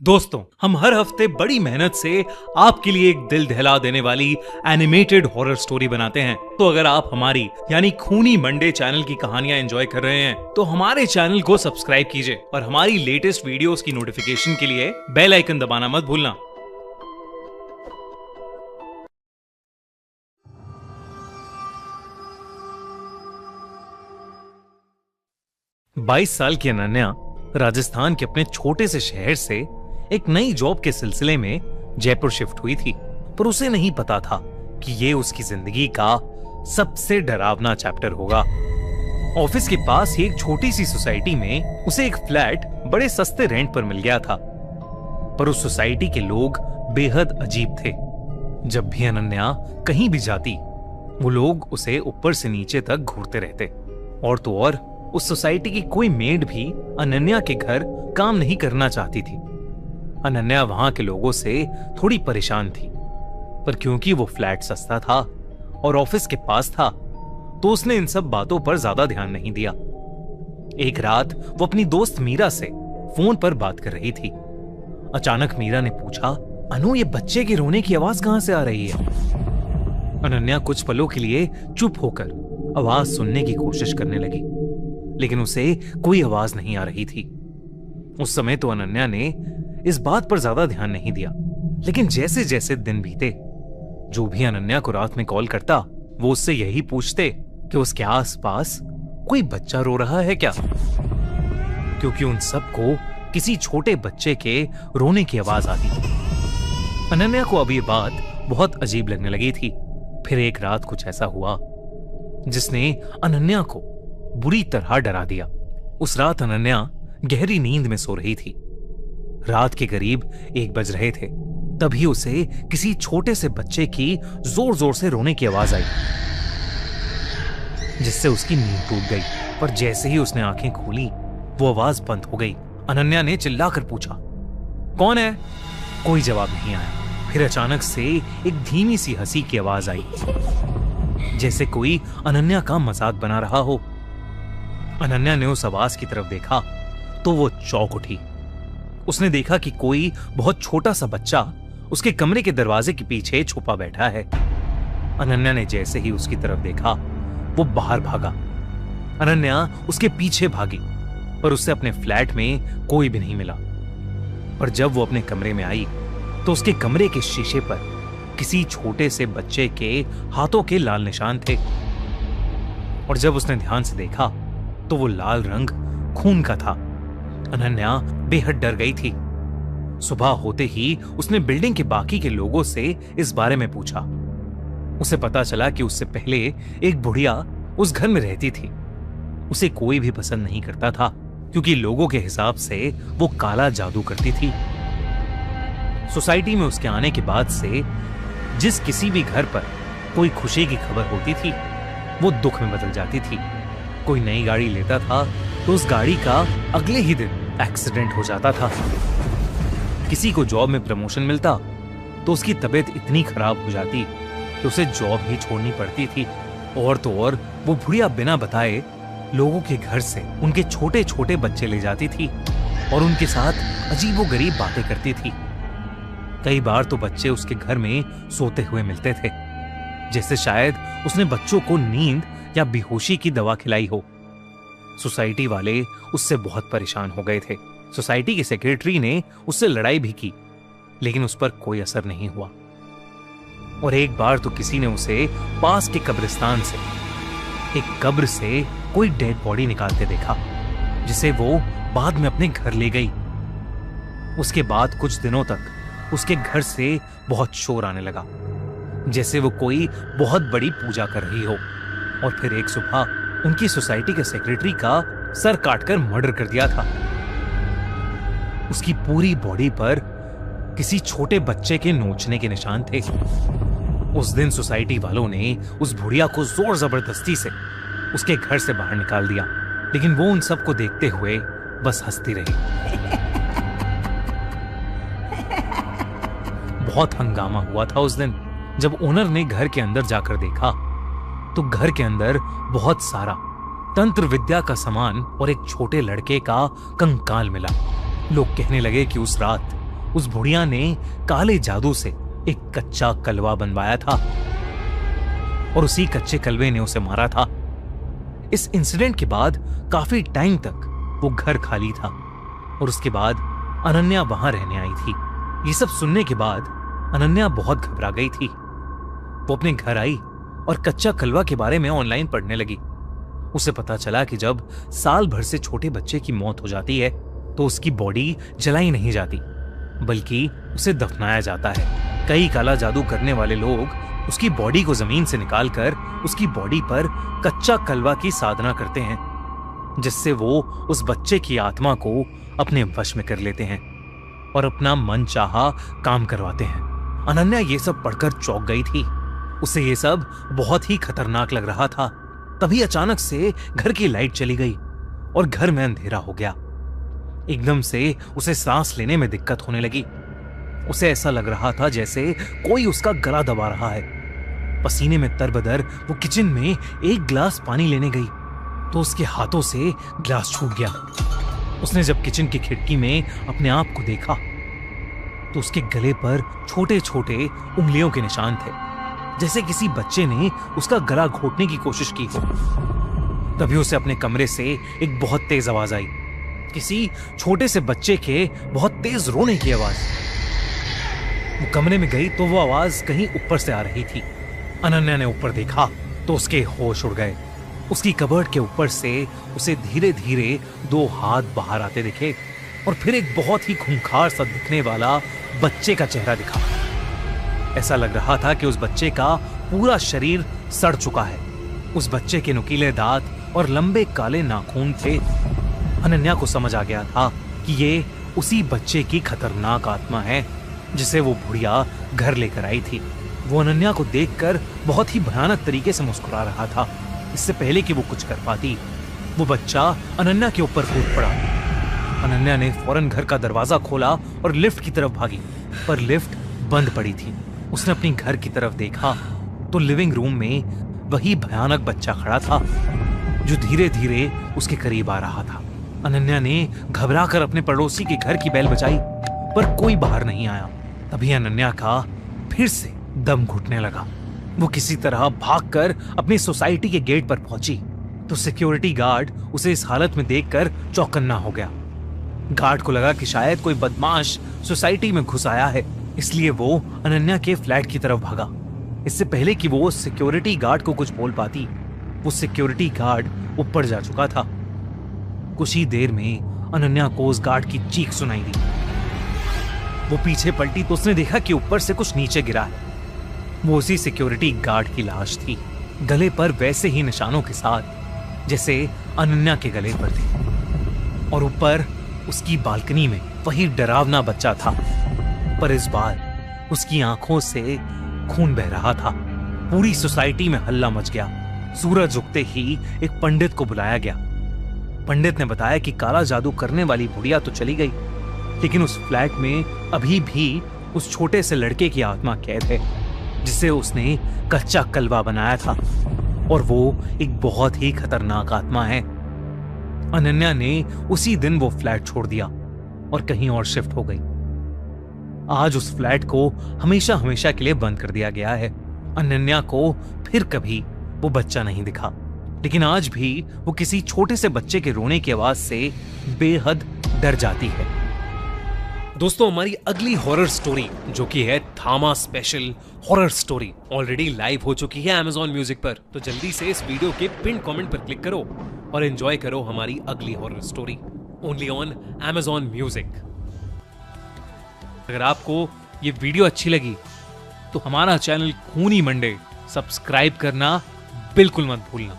दोस्तों, हम हर हफ्ते बड़ी मेहनत से आपके लिए एक दिल दहला देने वाली एनिमेटेड हॉरर स्टोरी बनाते हैं। तो अगर आप हमारी यानी खूनी मंडे चैनल की कहानियां एंजॉय कर रहे हैं तो हमारे चैनल को सब्सक्राइब कीजिए और हमारी लेटेस्ट वीडियोस की नोटिफिकेशन के लिए बेल आइकन दबाना मत भूलना। बाईस साल की अनन्या राजस्थान के अपने छोटे से शहर से एक नई जॉब के सिलसिले में जयपुर शिफ्ट हुई थी, पर उसे नहीं पता था कि ये उसकी जिंदगी का सबसे डरावना चैप्टर होगा। ऑफिस के पास ही एक छोटी सी सोसाइटी में उसे एक फ्लैट बड़े सस्ते रेंट पर मिल गया था, पर उस सोसाइटी के लोग बेहद अजीब थे। जब भी अनन्या कहीं भी जाती, वो लोग उसे ऊपर से नीचे तक घूरते रहते। और तो और उस सोसाइटी की कोई मेड भी अनन्या के घर काम नहीं करना चाहती थी। अनन्या वहां के लोगों से थोड़ी परेशान थी, पर क्योंकि वो फ्लैट सस्ता था और ऑफिस के पास था, तो उसने इन सब बातों पर ज्यादा ध्यान नहीं दिया। एक रात वो अपनी दोस्त मीरा से फोन पर बात कर रही थी। अचानक मीरा ने पूछा, अनु, ये बच्चे के रोने की आवाज कहां से आ रही है? अनन्या कुछ पलों के लिए चुप होकर आवाज सुनने की कोशिश करने लगी, लेकिन उसे कोई आवाज नहीं आ रही थी। उस समय तो अनन्या ने इस बात पर ज्यादा ध्यान नहीं दिया, लेकिन जैसे जैसे दिन बीते, जो भी अनन्या को रात में कॉल करता, वो उससे यही पूछते कि उसके आसपास कोई बच्चा रो रहा है क्या, क्योंकि उन सबको किसी छोटे बच्चे के रोने की आवाज आती थी। अनन्या को अब ये बात बहुत अजीब लगने लगी थी। फिर एक रात कुछ ऐसा हुआ जिसने अनन्या को बुरी तरह डरा दिया। उस रात अनन्या गहरी नींद में सो रही थी। रात के करीब 1 बज रहे थे, तभी उसे किसी छोटे से बच्चे की जोर जोर से रोने की आवाज आई, जिससे उसकी नींद टूट गई। पर जैसे ही उसने आंखें खोली, वो आवाज बंद हो गई। अनन्या ने चिल्लाकर पूछा, कौन है? कोई जवाब नहीं आया। फिर अचानक से एक धीमी सी हंसी की आवाज आई, जैसे कोई अनन्या का मजाक बना रहा हो। अनन्या ने उस आवाज की तरफ देखा तो वो चौंक उठी। उसने देखा कि कोई बहुत छोटा सा बच्चा उसके कमरे के दरवाजे के पीछे छुपा बैठा है। अनन्या ने जैसे ही उसकी तरफ देखा, वो बाहर भागा। अनन्या उसके पीछे भागी, पर उससे अपने फ्लैट में कोई भी नहीं मिला। और जब वो अपने कमरे में आई, तो उसके कमरे के शीशे पर किसी छोटे से बच्चे के हाथों के लाल निशान थे। और जब उसने ध्यान से देखा, तो वो लाल रंग खून का था। अनन्या बेहद डर गई थी। सुबह होते ही उसने बिल्डिंग के बाकी के लोगों से इस बारे में पूछा। उसे पता चला कि उससे पहले एक बुढ़िया उस घर में रहती थी। उसे कोई भी पसंद नहीं करता था, क्योंकि लोगों के हिसाब से वो काला जादू करती थी। सोसाइटी में उसके आने के बाद से जिस किसी भी घर पर कोई खुशी की खबर होती थी, वो दुख में बदल जाती थी। कोई नई गाड़ी लेता था तो उस गाड़ी का अगले ही दिन एक्सीडेंट हो जाता था। किसी को जॉब में प्रमोशन मिलता तो उसकी तबीयत इतनी खराब हो जाती कि उसे जॉब ही छोड़नी पड़ती थी। और तो और वो बुढ़िया बिना बताए लोगों के घर से उनके छोटे छोटे बच्चे ले जाती थी और उनके साथ अजीबोगरीब बातें करती थी। कई बार तो बच्चे उसके घर में सोते हुए मिलते थे, जैसे शायद उसने बच्चों को नींद या बेहोशी की दवा खिलाई हो। सोसाइटी वाले उससे बहुत परेशान हो गए थे। सोसाइटी के सेक्रेटरी ने उससे लड़ाई भी की, लेकिन उस पर कोई असर नहीं हुआ। और एक बार तो किसी ने उसे पास के कब्रिस्तान से, एक कब्र से कोई डेड बॉडी निकालते देखा, जिसे वो बाद में अपने घर ले गई। उसके बाद कुछ दिनों तक उसके घर से बहुत शोर आने लगा, जैसे वो कोई बहुत बड़ी पूजा कर रही हो। और फिर एक सुबह उनकी सोसाइटी के सेक्रेटरी का सर काटकर मर्डर कर दिया था। उसकी पूरी बॉडी पर किसी छोटे बच्चे के नोचने के निशान थे। उस दिन सोसाइटी वालों ने उस बुढ़िया को जोर जबरदस्ती से उसके घर से बाहर निकाल दिया, लेकिन वो उन सबको देखते हुए बस हंसती रही। बहुत हंगामा हुआ था उस दिन। जब ओनर ने घर के अंदर जाकर देखा, तो घर के अंदर बहुत सारा तंत्र विद्या का सामान और एक छोटे लड़के का कंकाल मिला। लोग कहने लगे कि उस रात उस बुढ़िया ने काले जादू से एक कच्चा कलवा बनवाया था और उसी कच्चे कलवे ने उसे मारा था। इस इंसिडेंट के बाद काफी टाइम तक वो घर खाली था और उसके बाद अनन्या वहां रहने आई थी। ये सब सुनने के बाद अनन्या बहुत घबरा गई थी। वो अपने घर आई और कच्चा कलवा के बारे में ऑनलाइन पढ़ने लगी। उसे पता चला कि जब साल भर से छोटे बच्चे की मौत हो जाती है तो उसकी बॉडी जलाई नहीं जाती बल्कि उसे दफनाया जाता है। कई काला जादू करने वाले लोग उसकी बॉडी को जमीन से निकालकर उसकी बॉडी पर कच्चा कलवा की साधना करते हैं जिससे वो उस बच्चे की आत्मा को अपने वश में कर लेते हैं और अपना मन चाहा काम करवाते हैं। अनन्या ये सब पढ़कर चौंक गई थी। उसे ये सब बहुत ही खतरनाक लग रहा था। तभी अचानक से घर की लाइट चली गई और घर में अंधेरा हो गया। एकदम से उसे सांस लेने में दिक्कत होने लगी। उसे ऐसा लग रहा था जैसे कोई उसका गला दबा रहा है। पसीने में तरबदर वो किचन में एक गिलास पानी लेने गई तो उसके हाथों से गिलास छूट गया। उसने जब किचन की खिड़की में अपने आप को देखा तो उसके गले पर छोटे छोटे उंगलियों के निशान थे, जैसे किसी बच्चे ने उसका गला घोटने की कोशिश की हो। तभी उसे अपने कमरे से एक बहुत तेज आवाज आई, किसी छोटे से बच्चे के बहुत तेज रोने की आवाज। वो कमरे में गई तो वो आवाज कहीं ऊपर से आ रही थी। अनन्या ने ऊपर देखा तो उसके होश उड़ गए। उसकी कबर्ड के ऊपर से उसे धीरे धीरे दो हाथ बाहर आते दिखे और फिर एक बहुत ही खूंखार सा दिखने वाला बच्चे का चेहरा दिखा। ऐसा लग रहा था कि उस बच्चे का पूरा शरीर सड़ चुका है। उस बच्चे के नुकीले दांत और लंबे काले नाखून थे। अनन्या को समझ आ गया था कि ये उसी बच्चे की खतरनाक आत्मा है जिसे वो बुढ़िया घर लेकर आई थी। वो अनन्या को देखकर बहुत ही भयानक तरीके से मुस्कुरा रहा था। इससे पहले कि वो कुछ कर पाती, वो बच्चा अनन्या के ऊपर कूद पड़ा। अनन्या ने फौरन घर का दरवाजा खोला और लिफ्ट की तरफ भागी, पर लिफ्ट बंद पड़ी थी। उसने अपनी घर की तरफ देखा तो लिविंग रूम में वही भयानक बच्चा खड़ा था जो धीरे धीरे उसके करीब आ रहा था। अनन्या ने घबराकर अपने पड़ोसी के घर की बेल बजाई, पर कोई बाहर नहीं आया। तभी अनन्या का फिर से दम घुटने लगा। वो किसी तरह भागकर अपनी सोसाइटी के गेट पर पहुंची तो सिक्योरिटी गार्ड उसे इस हालत में देखकर चौकन्ना हो गया। गार्ड को लगा कि शायद कोई बदमाश सोसाइटी में घुस आया है, इसलिए वो अनन्या के फ्लैट की तरफ भागा। इससे पहले कि वो सिक्योरिटी गार्ड को कुछ बोल पाती, वो सिक्योरिटी गार्ड ऊपर जा चुका था। कुछ ही देर में अनन्या को उस गार्ड की चीख सुनाई दी। वो पीछे पलटी तो उसने देखा कि ऊपर से कुछ नीचे गिरा है। वो उसी सिक्योरिटी गार्ड की लाश थी, गले पर वैसे ही निशानों के साथ जैसे अनन्या के गले पर थे। और ऊपर उसकी बालकनी में वही डरावना बच्चा था, पर इस बार उसकी आंखों से खून बह रहा था। पूरी सोसाइटी में हल्ला मच गया। सूरज उगते ही एक पंडित को बुलाया गया। पंडित ने बताया कि काला जादू करने वाली बुढ़िया तो चली गई, लेकिन उस फ्लैट में अभी भी उस छोटे से लड़के की आत्मा कैद है जिसे उसने कच्चा कलवा बनाया था, और वो एक बहुत ही खतरनाक आत्मा है। अनन्या ने उसी दिन वो फ्लैट छोड़ दिया और कहीं और शिफ्ट हो गई। आज उस फ्लैट को हमेशा हमेशा के लिए बंद कर दिया गया है। अनन्या को फिर कभी वो बच्चा नहीं दिखा, लेकिन आज भी वो किसी छोटे से बच्चे के रोने की आवाज से बेहद डर जाती है। दोस्तों, हमारी अगली हॉरर स्टोरी जो कि है थामा special horror story already live हो चुकी है Amazon म्यूजिक पर। तो जल्दी से इस वीडियो के पिन कमेंट पर क्लिक करो और एंजॉय करो हमारी अगली horror story only on Amazon music. अगर आपको ये वीडियो अच्छी लगी तो हमारा चैनल खूनी मंडे सब्सक्राइब करना बिल्कुल मत भूलना।